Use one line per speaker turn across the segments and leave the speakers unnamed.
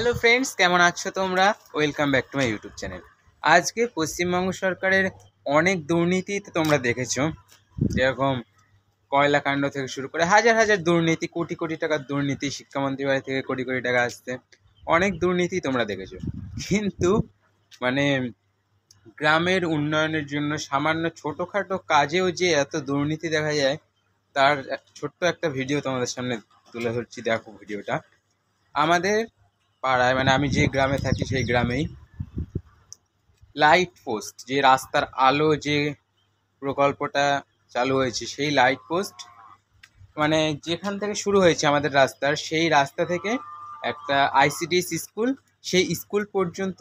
Hello friends, কেমন আছো তোমরা? Welcome back to my YouTube channel. আজকে পশ্চিমবঙ্গ সরকারের অনেক দুর্নীতি তো তোমরা দেখেছো, যেরকম কয়লা কাণ্ড থেকে শুরু করে হাজার হাজার দুর্নীতি, কোটি কোটি টাকার দুর্নীতি, শিক্ষামন্ত্রী বাড়ি থেকে কোটি কোটি টাকা আসছে, অনেক দুর্নীতি তোমরা দেখেছো। কিন্তু মানে গ্রামের উন্নয়নের জন্য সামান্য ছোটোখাটো কাজেও যে এত দুর্নীতি দেখা যায়, তার ছোট্ট একটা ভিডিও তোমাদের সামনে তুলে ধরছি। দেখো ভিডিওটা। আমাদের পাড়ায়, মানে আমি যে গ্রামে থাকি সেই গ্রামেই লাইট পোস্ট, যে রাস্তার আলো যে প্রকল্পটা চালু হয়েছে, সেই লাইট পোস্ট মানে যেখান থেকে শুরু হয়েছে আমাদের রাস্তার, সেই রাস্তা থেকে একটা আইসিডিএস স্কুল, সেই স্কুল পর্যন্ত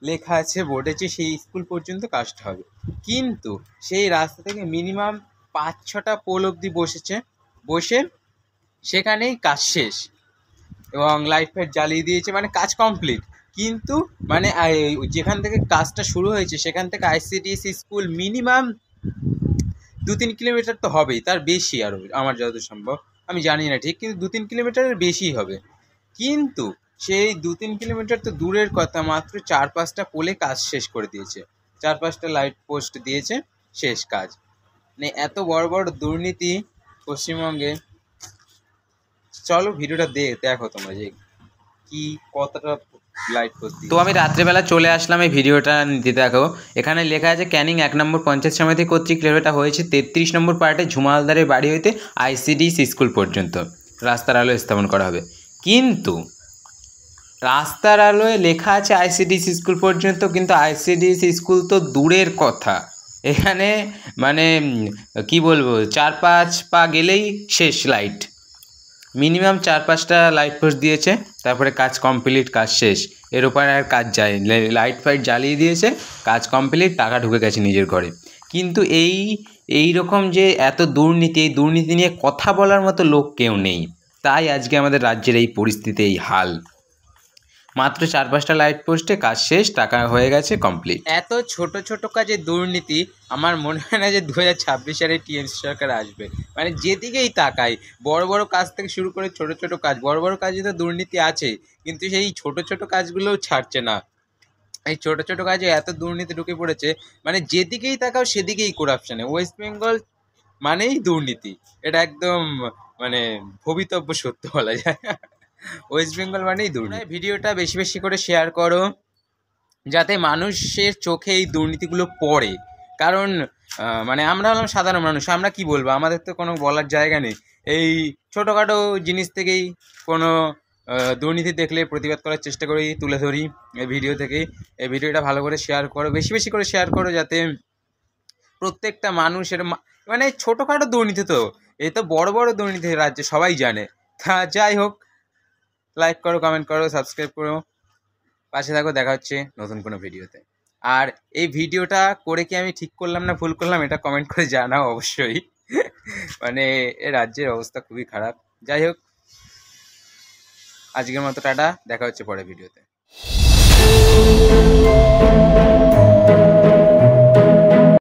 লেখা আছে বোর্ডে যে সেই স্কুল পর্যন্ত কাজটা হবে। কিন্তু সেই রাস্তা থেকে মিনিমাম 5-6টা পোল অবধি বসে সেখানেই কাজ শেষ এবং লাইট ফাইট জ্বালিয়ে দিয়েছে, মানে কাজ কমপ্লিট। কিন্তু মানে যেখান থেকে কাজটা শুরু হয়েছে সেখান থেকে আইসিডিএস স্কুল মিনিমাম 2-3 কিলোমিটার তো হবেই, তার বেশি আরও, আমার যতদূর সম্ভব, আমি জানি না ঠিক, কিন্তু 2-3 কিলোমিটারের বেশি হবে। কিন্তু সেই 2-3 কিলোমিটার তো দূরের কথা, মাত্র 4-5টা পোলে কাজ শেষ করে দিয়েছে, 4-5টা লাইট পোস্ট দিয়েছে, শেষ কাজ। মানে এত বড় বড় দুর্নীতি পশ্চিমবঙ্গে। চলো ভিডিওটা দেখো তোমরা যে কি কতটা লাইট পোস্ট। তো আমি রাত্রেবেলা চলে আসলাম এই ভিডিওটা নিতে। দেখো এখানে লেখা আছে ক্যানিং 1 নম্বর পঞ্চায়েত সমিতি কর্তৃক এটা হয়েছে 33 নম্বর পার্টে ঝুমালদারের বাড়ি হইতে আইসিডিএস স্কুল পর্যন্ত রাস্তার আলো স্থাপন করা হবে। কিন্তু রাস্তার আলোয় লেখা আছে আইসিডিএস স্কুল পর্যন্ত, কিন্তু আইসিডিএস স্কুল তো দূরের কথা। এখানে মানে কি বলবো, 4-5 পা গেলেই শেষ লাইট। মিনিমাম 4-5টা লাইট পোস্ট দিয়েছে, তারপরে কাজ কমপ্লিট, কাজ শেষ। এর উপরে আর কাজ যায়, লাইট ফাইট জ্বালিয়ে দিয়েছে, কাজ কমপ্লিট, টাকা ঢুকে গেছে নিজের ঘরে। কিন্তু এই রকম যে এত দুর্নীতি, এই দুর্নীতি নিয়ে কথা বলার মতো লোক কেউ নেই। তাই আজকে আমাদের রাজ্যের এই পরিস্থিতি, এই হাল। মাত্র 4-5টা লাইট পোস্টে কাজ শেষ, টাকা হয়ে গেছে কমপ্লিট। এত ছোট ছোট কাজে দুর্নীতি, আমার মনে হয় না যে 2026 সালে টিএমসি সরকার আসবে। মানে যেদিকেই তাকাই, বড় বড় কাজ থেকে শুরু করে ছোট ছোট কাজ, বড় বড় কাজে তো দুর্নীতি আছে, কিন্তু সেই ছোট ছোট কাজগুলোও ছাড়ছে না। এই ছোট ছোট কাজে এত দুর্নীতি ঢুকে পড়েছে, মানে যেদিকেই তাকাও সেদিকেই করাপশানে। ওয়েস্ট বেঙ্গল মানেই দুর্নীতি, এটা একদম মানে ভবিতব্য সত্য বলা যায়। ওয়েস্ট বেঙ্গল মানেই দুর্নীতি। ভিডিওটা বেশি বেশি করে শেয়ার করো, যাতে মানুষের চোখে এই দুর্নীতিগুলো পড়ে। কারণ মানে আমরা হলাম সাধারণ মানুষ, আমরা কি বলবো, আমাদের তো কোনো বলার জায়গা নেই। এই ছোটোখাটো জিনিস থেকেই কোনো দুর্নীতি দেখলে প্রতিবাদ করার চেষ্টা করি, তুলে ধরি এই ভিডিও থেকেই। এই ভিডিওটা ভালো করে শেয়ার করো, বেশি বেশি করে শেয়ার করো, যাতে প্রত্যেকটা মানুষের মানে ছোটোখাটো দুর্নীতি তো, এই তো বড় বড় দুর্নীতি রাজ্যে সবাই জানে। তা যাই হোক, লাইক করো, কমেন্ট করো, সাবস্ক্রাইব করো, পাশে থাকো। দেখা হচ্ছে নতুন কোনো ভিডিওতে। আর এই ভিডিওটা করে কি আমি ঠিক করলাম না ভুল করলাম, এটা কমেন্ট করে জানাও অবশ্যই। মানে এ রাজ্যের অবস্থা খুবই খারাপ। যাই হোক, আজকের মতো টাটা, দেখা হচ্ছে পরের ভিডিওতে।